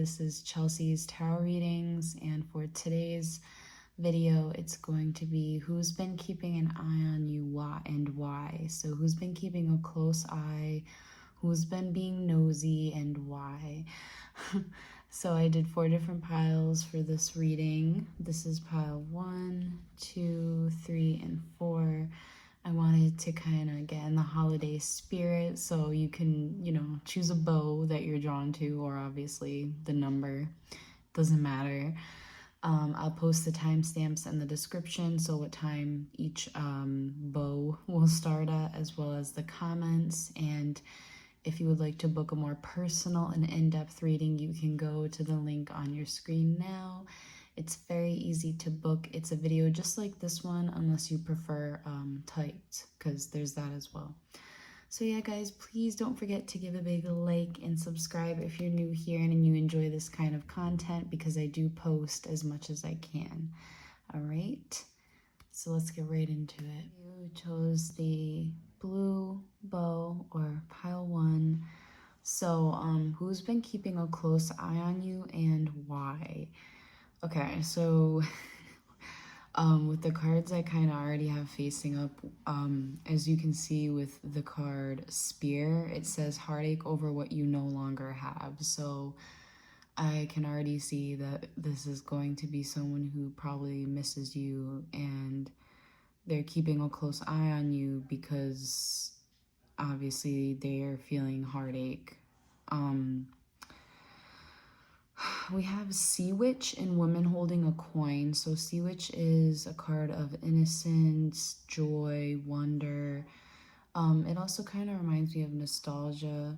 This is Chelsea's tarot readings, and for today's video, it's going to be who's been keeping an eye on you, why and why. So who's been keeping a close eye, who's been being nosy, and why. So I did 4 different piles for this reading. This is pile 1, 2, 3, and 4. I wanted to kind of get in the holiday spirit, so you can, choose a bow that you're drawn to, or obviously the number, doesn't matter. I'll post the timestamps in the description, so what time each bow will start at, as well as the comments. And if you would like to book a more personal and in-depth reading, you can go to the link on your screen now. It's very easy to book. It's a video just like this one, unless you prefer typed, because there's that as well. So yeah, guys, please don't forget to give a big like and subscribe if you're new here and you enjoy this kind of content, because I do post as much as I can. All right, so let's get right into it. You chose the blue bow, or pile 1. So who's been keeping a close eye on you and why? Okay, so with the cards I kind of already have facing up, as you can see with the card Spear, it says heartache over what you no longer have. So I can already see that this is going to be someone who probably misses you, and they're keeping a close eye on you because obviously they're feeling heartache. We have Sea Witch and Woman Holding a Coin. So Sea Witch is a card of innocence, joy, wonder. It also kind of reminds me of nostalgia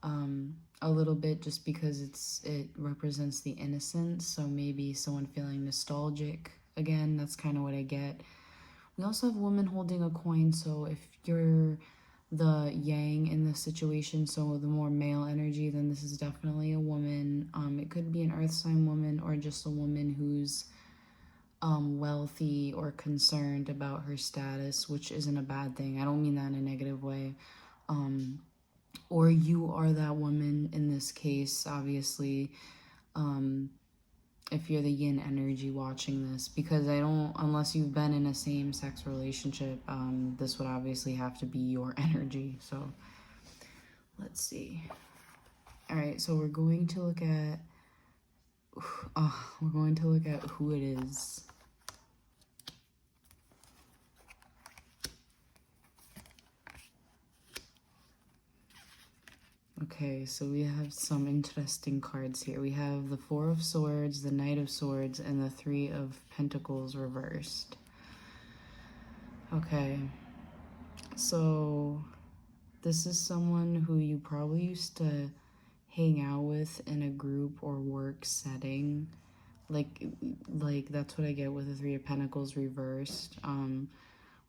a little bit, just because it represents the innocence. So maybe someone feeling nostalgic again. That's kind of what I get. We also have Woman Holding a Coin. So if you're the yang in the situation, so the more male energy, then this is definitely a woman. It could be an earth sign woman, or just a woman who's wealthy or concerned about her status, which isn't a bad thing. I don't mean that in a negative way. Or you are that woman in this case, obviously, if you're the yin energy watching this, because unless you've been in a same-sex relationship, this would obviously have to be your energy. So let's see. All right, so we're going to look at who it is. Okay, so we have some interesting cards here. We have the 4 of Swords, the Knight of Swords, and the 3 of Pentacles reversed. Okay, so this is someone who you probably used to hang out with in a group or work setting. Like that's what I get with the 3 of Pentacles reversed.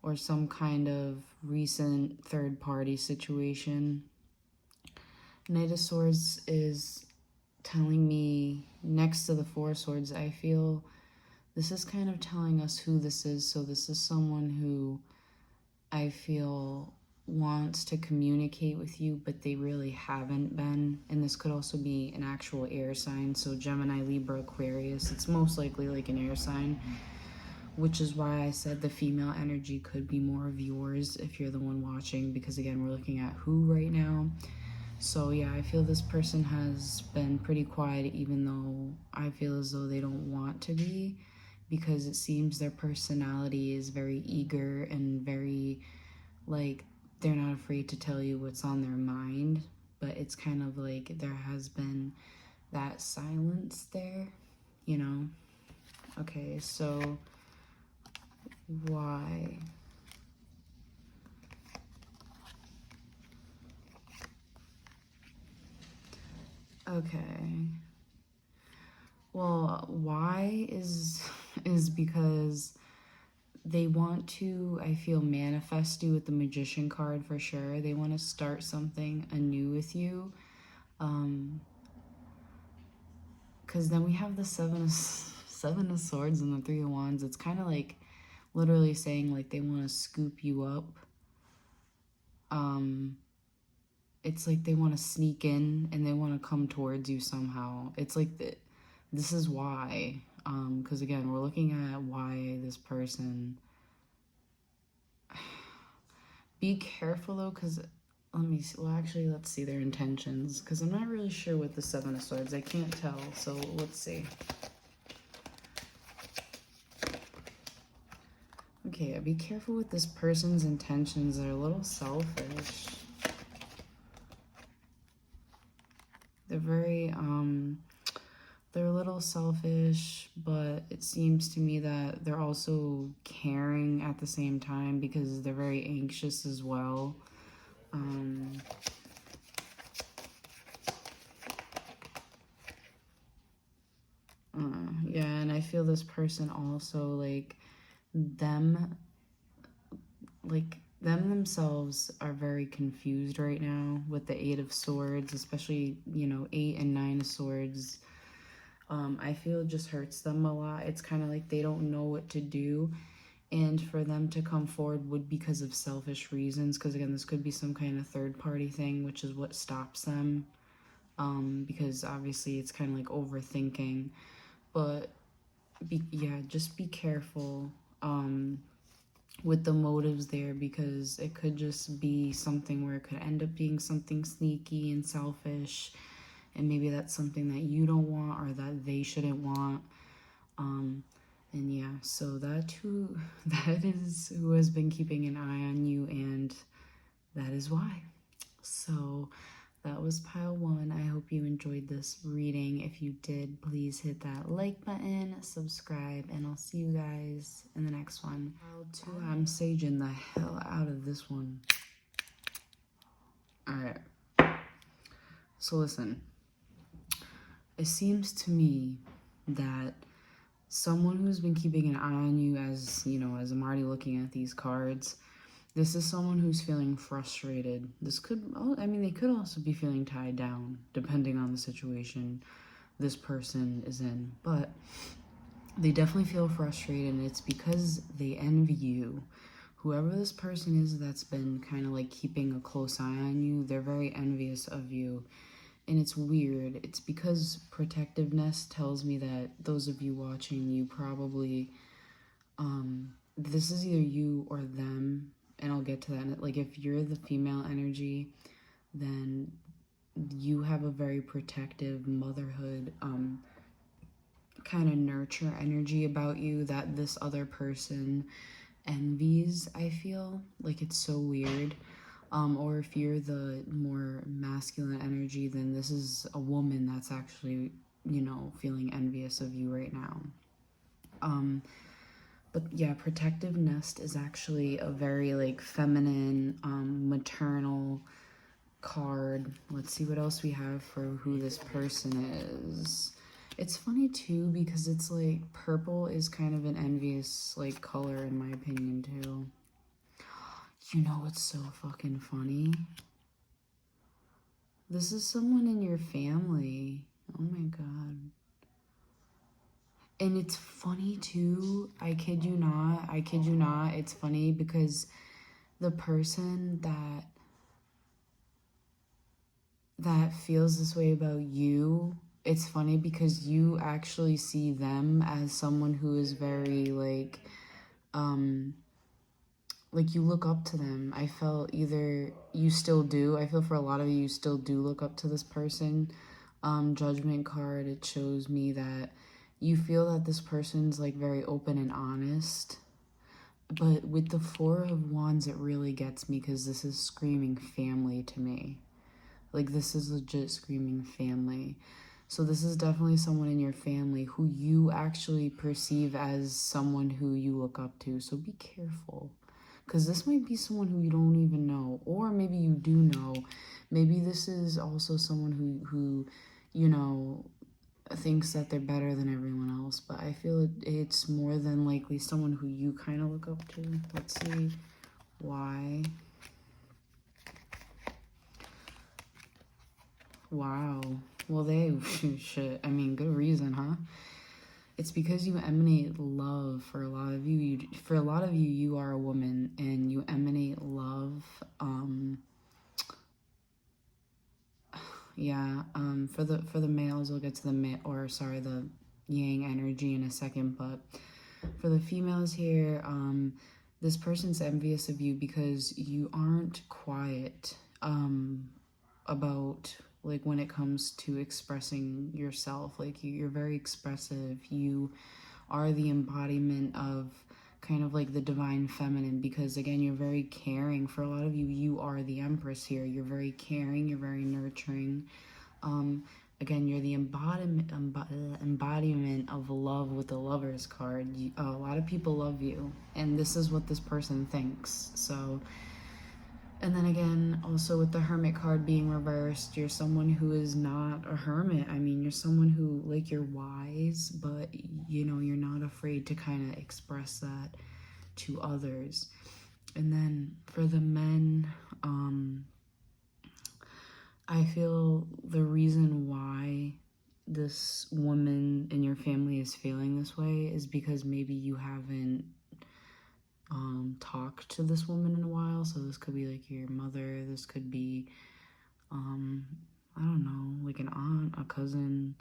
Or some kind of recent third-party situation. Knight of Swords is telling me, next to the 4 of Swords, I feel this is kind of telling us who this is. So this is someone who I feel wants to communicate with you, but they really haven't been. And this could also be an actual air sign. So Gemini, Libra, Aquarius. It's most likely like an air sign, which is why I said the female energy could be more of yours if you're the one watching, because again, we're looking at who right now. So yeah, I feel this person has been pretty quiet, even though I feel as though they don't want to be, because it seems their personality is very eager and very, like, they're not afraid to tell you what's on their mind. But it's kind of like there has been that silence there, you know? Okay, so why? Okay. Well, why is because they want to, I feel, manifest you with the Magician card for sure. They want to start something anew with you. Because then we have the seven of Swords and the 3 of Wands. It's kind of like literally saying like they want to scoop you up. it's like they want to sneak in and they want to come towards you somehow. It's like this is why. Because again, we're looking at why this person. Be careful though, because let me see. Well, actually, let's see their intentions, because I'm not really sure with the Seven of Swords. I can't tell, so let's see. Okay, yeah, be careful with this person's intentions. They're a little selfish. They're very, they're a little selfish, but it seems to me that they're also caring at the same time because they're very anxious as well. Yeah, and I feel this person also, like, them themselves are very confused right now with the Eight of Swords, especially, you know, 8 and 9 of Swords. I feel it just hurts them a lot. It's kind of like they don't know what to do, and for them to come forward would because of selfish reasons, because again, this could be some kind of third party thing, which is what stops them, because obviously it's kind of like overthinking. But yeah, just be careful with the motives there, because it could just be something where it could end up being something sneaky and selfish, and maybe that's something that you don't want or that they shouldn't want. And yeah, so that is who has been keeping an eye on you, and that is why. So that was pile 1. I hope you enjoyed this reading. If you did, please hit that like button, subscribe, and I'll see you guys in the next one. Pile 2, I'm saging the hell out of this one. Alright. So listen. It seems to me that someone who's been keeping an eye on you, as you know, as I'm already looking at these cards, this is someone who's feeling frustrated. This could, I mean, they could also be feeling tied down, depending on the situation this person is in. But they definitely feel frustrated, and it's because they envy you. Whoever this person is that's been kind of like keeping a close eye on you, they're very envious of you. And it's weird. It's because protectiveness tells me that those of you watching, you probably, this is either you or them, and I'll get to that. Like, if you're the female energy, then you have a very protective motherhood, kind of nurture energy about you that this other person envies, I feel. Like, it's so weird. Or if you're the more masculine energy, then this is a woman that's actually, you know, feeling envious of you right now. But yeah, protective nest is actually a very like feminine, maternal card. Let's see what else we have for who this person is. It's funny too because it's like purple is kind of an envious like color in my opinion too. You know what's so fucking funny? This is someone in your family. Oh my god. And it's funny too. I kid you not. It's funny because the person that feels this way about you, it's funny because you actually see them as someone who is very like you look up to them. I felt either you still do. I feel for a lot of you still do look up to this person. Judgment card, it shows me that you feel that this person's like very open and honest. But with the Four of Wands, it really gets me because this is screaming family to me. Like, this is legit screaming family. So this is definitely someone in your family who you actually perceive as someone who you look up to. So be careful. Because this might be someone who you don't even know. Or maybe you do know. Maybe this is also someone who you know, thinks that they're better than everyone else. But I feel it's more than likely someone who you kind of look up to. Let's see why. Wow. Well, they shit. I mean, good reason, huh? It's because you emanate love. For a lot of you, you are a woman and you emanate love. yeah. For the males, we'll get to the yang energy in a second, but for the females here, this person's envious of you because you aren't quiet about, like, when it comes to expressing yourself. Like, you're very expressive. You are the embodiment of kind of like the divine feminine, because again, you're very caring. For a lot of you, you are the empress here. You're very caring, you're very nurturing. Again, you're the embodiment of love with the Lover's card. A lot of people love you, and this is what this person thinks. So, and then again, also with the Hermit card being reversed, you're someone who is not a hermit. I mean, you're someone who, like, you're wise, but, you know, you're not afraid to kind of express that to others. And then for the men, I feel the reason why this woman in your family is feeling this way is because maybe you haven't talked to this woman in a while. So this could be like your mother, this could be I don't know, like an aunt, a cousin,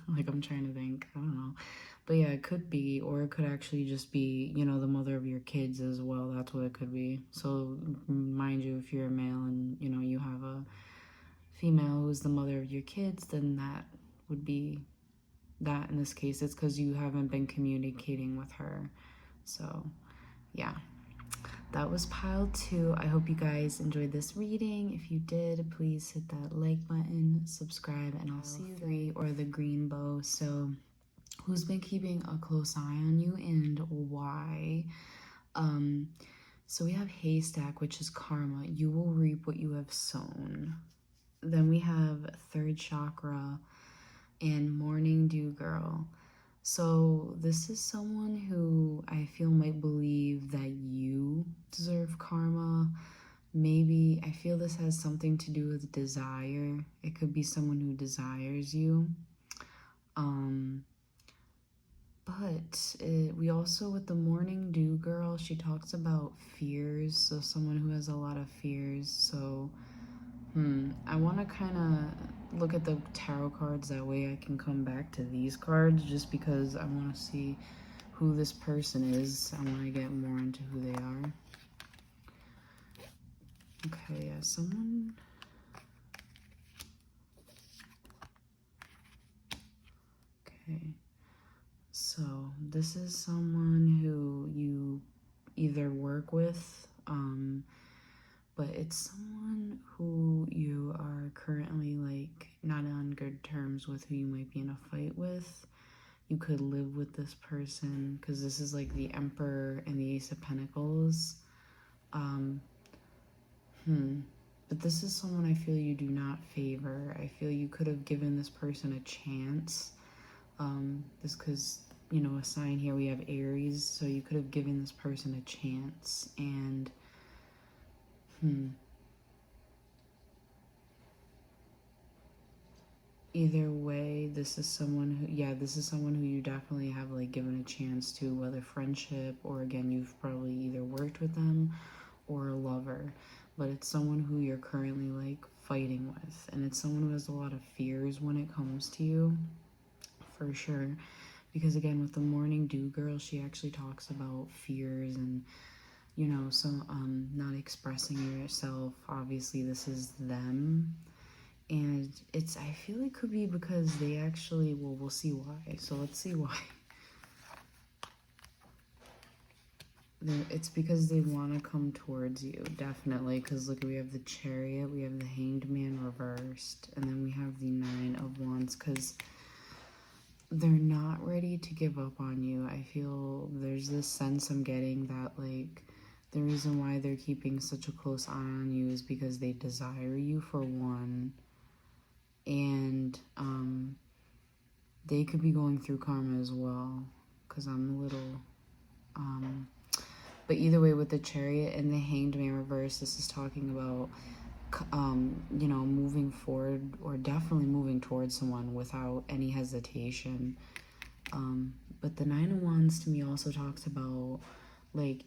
like, I'm trying to think, I don't know. But yeah, it could be, or it could actually just be, you know, the mother of your kids as well. That's what it could be. So mind you, if you're a male and, you know, you have a female who's the mother of your kids, then that would be that. In this case, it's because you haven't been communicating with her. So yeah, that was pile 2. I hope you guys enjoyed this reading. If you did, please hit that like button, subscribe, and I'll see you 3, or the green bow. So who's been keeping a close eye on you and why? So we have haystack, which is karma. You will reap what you have sown. Then we have third chakra and morning dew girl. So this is someone who I feel might believe that you deserve karma. Maybe I feel this has something to do with desire. It could be someone who desires you. But we also, with the morning dew girl, she talks about fears. So someone who has a lot of fears. So I want to kind of look at the tarot cards, that way I can come back to these cards, just because I want to see who this person is. I want to get more into who they are. Okay, yeah, someone... Okay, so this is someone who you either work with, but it's someone who you are currently, like, not on good terms with, who you might be in a fight with. You could live with this person, because this is like the Emperor and the Ace of Pentacles. But this is someone I feel you do not favor. I feel you could have given this person a chance. This, because, you know, a sign here, we have Aries, so you could have given this person a chance. And either way, this is someone who, yeah, this is someone who you definitely have, like, given a chance to, whether friendship or, again, you've probably either worked with them or a lover. But it's someone who you're currently, like, fighting with, and it's someone who has a lot of fears when it comes to you, for sure. Because again, with the morning dew girl, she actually talks about fears and, you know, so not expressing yourself. Obviously this is them, and it's, I feel it could be because they actually, well, we'll see why. So let's see why. It's because they want to come towards you, definitely. Because look, we have the Chariot, we have the Hanged Man reversed, and then we have the 9 of Wands, because they're not ready to give up on you. I feel there's this sense I'm getting that, like, the reason why they're keeping such a close eye on you is because they desire you, for one, and they could be going through karma as well, because I'm a little but either way, with the Chariot and the Hanged Man reverse, this is talking about you know, moving forward, or definitely moving towards someone without any hesitation. But the 9 of Wands to me also talks about, like,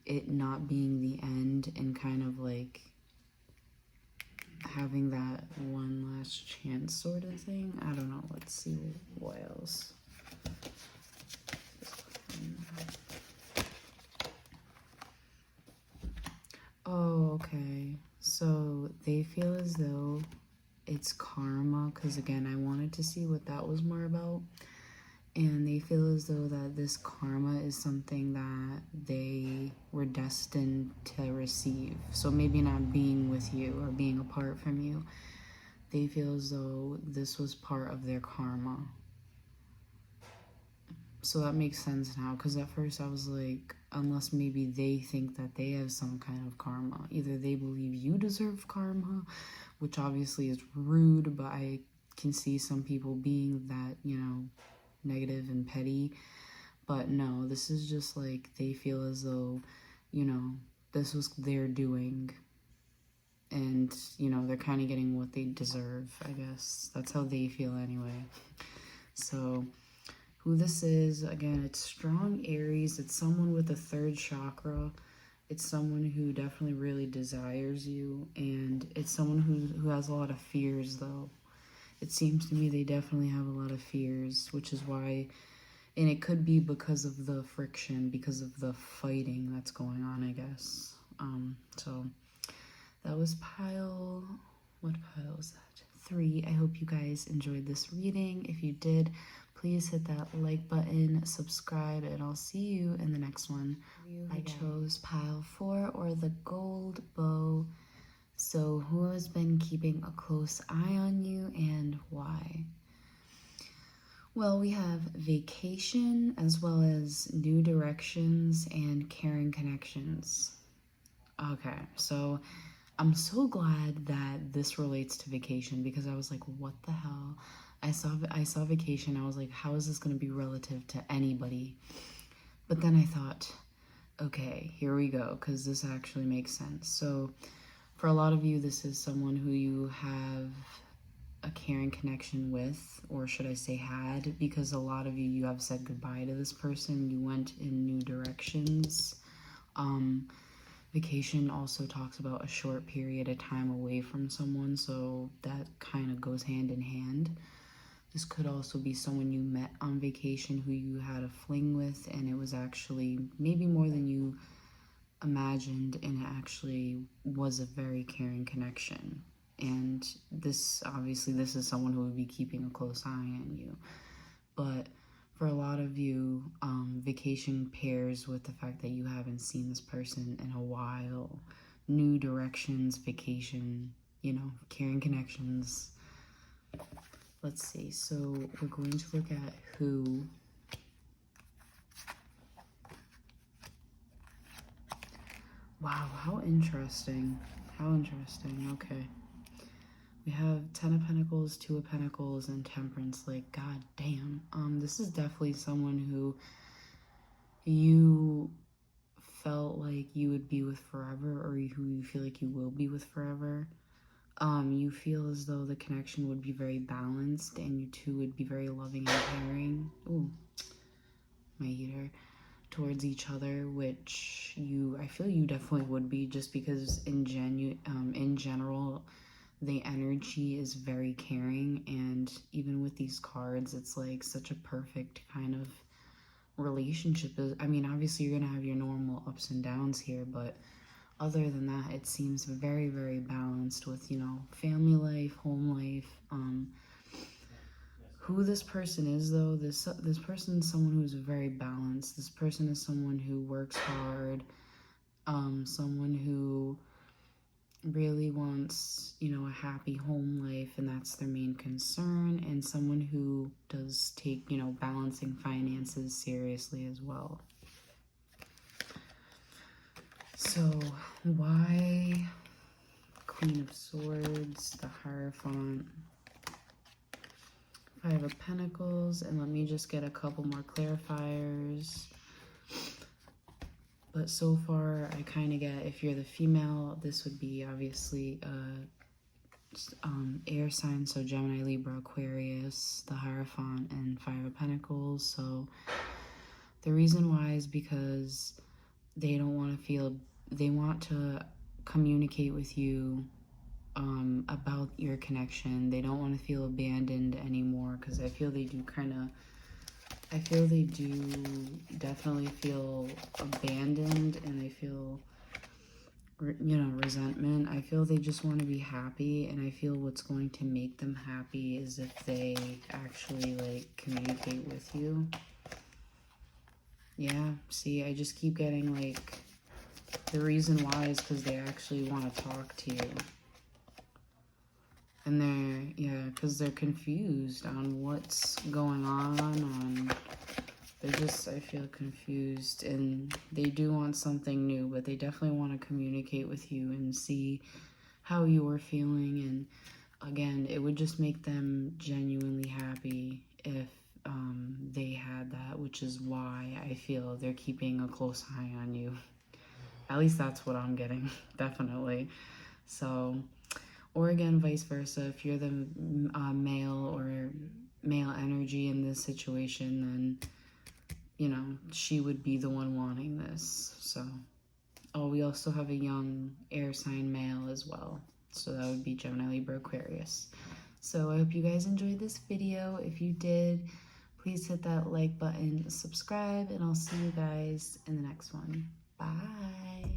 it not being the end, and kind of like having that one last chance sort of thing. I don't know. Let's see what else. Oh, okay. So they feel as though it's karma, because again, I wanted to see what that was more about. And they feel as though that this karma is something that they were destined to receive. So maybe not being with you or being apart from you. They feel as though this was part of their karma. So that makes sense now, because at first I was like, unless maybe they think that they have some kind of karma. Either they believe you deserve karma, which obviously is rude, but I can see some people being that, you know, negative and petty. But no, this is just like they feel as though, you know, this was their doing, and you know, they're kind of getting what they deserve, I guess. That's how they feel anyway. So who this is, again, it's strong Aries. It's someone with a third chakra. It's someone who definitely really desires you, and it's someone who has a lot of fears, though. It seems to me they definitely have a lot of fears, which is why, and it could be because of the friction, because of the fighting that's going on, I guess. So that was what pile was that? 3. I hope you guys enjoyed this reading. If you did, please hit that like button, subscribe, and I'll see you in the next one. I chose pile 4, or the gold bow. So who has been keeping a close eye on you and why? Well, we have vacation, as well as new directions and caring connections. Okay, so I'm so glad that this relates to vacation, because I was like, what the hell? I saw vacation. I was like, how is this going to be relative to anybody? But then I thought, okay, here we go, because this actually makes sense. So for a lot of you, this is someone who you have a caring connection with, or should I say had, because a lot of you have said goodbye to this person. You went in new directions. Vacation also talks about a short period of time away from someone, so that kind of goes hand in hand. This could also be someone you met on vacation who you had a fling with, and it was actually maybe more than you imagined, and it actually was a very caring connection. And this, obviously, this is someone who would be keeping a close eye on you. But for a lot of you, vacation pairs with the fact that you haven't seen this person in a while. New directions, vacation, you know, caring connections. Let's see. So we're going to look at who. Wow, how interesting. How interesting. Okay. We have 10 of Pentacles, 2 of Pentacles, and Temperance. Like, god damn. This is definitely someone who you felt like you would be with forever, or who you feel like you will be with forever. You feel as though the connection would be very balanced, and you two would be very loving and caring. Ooh, my heater. Towards each other, which I feel you definitely would be, just because in general, the energy is very caring, and even with these cards, it's like such a perfect kind of relationship. I mean, obviously you're gonna have your normal ups and downs here, but other than that, it seems very, very balanced with, you know, family life, home life. Who this person is, though, this person is someone who's very balanced. This person is someone who works hard, someone who really wants, you know, a happy home life, and that's their main concern, and someone who does take, you know, balancing finances seriously as well. So why Queen of Swords, the Hierophant, 5 of Pentacles, and let me just get a couple more clarifiers. But so far, I kind of get, if you're the female, this would be obviously air sign, so Gemini, Libra, Aquarius, the Hierophant, and 5 of Pentacles. So the reason why is because they don't want to feel, they want to communicate with you about your connection. They don't want to feel abandoned anymore, because I feel they do definitely feel abandoned, and they feel, you know, resentment. I feel they just want to be happy, and I feel what's going to make them happy is if they actually, like, communicate with you. Yeah, see, I just keep getting, like, the reason why is because they actually want to talk to you. And because they're confused on what's going on. They're just, I feel, confused, and they do want something new, but they definitely want to communicate with you and see how you're feeling. And again, it would just make them genuinely happy if they had that, which is why I feel they're keeping a close eye on you. At least that's what I'm getting, definitely. So, or again, vice versa. If you're the male or male energy in this situation, then, you know, she would be the one wanting this. So, oh, we also have a young air sign male as well. So that would be Gemini, Libra, Aquarius. So I hope you guys enjoyed this video. If you did, please hit that like button, subscribe, and I'll see you guys in the next one. Bye.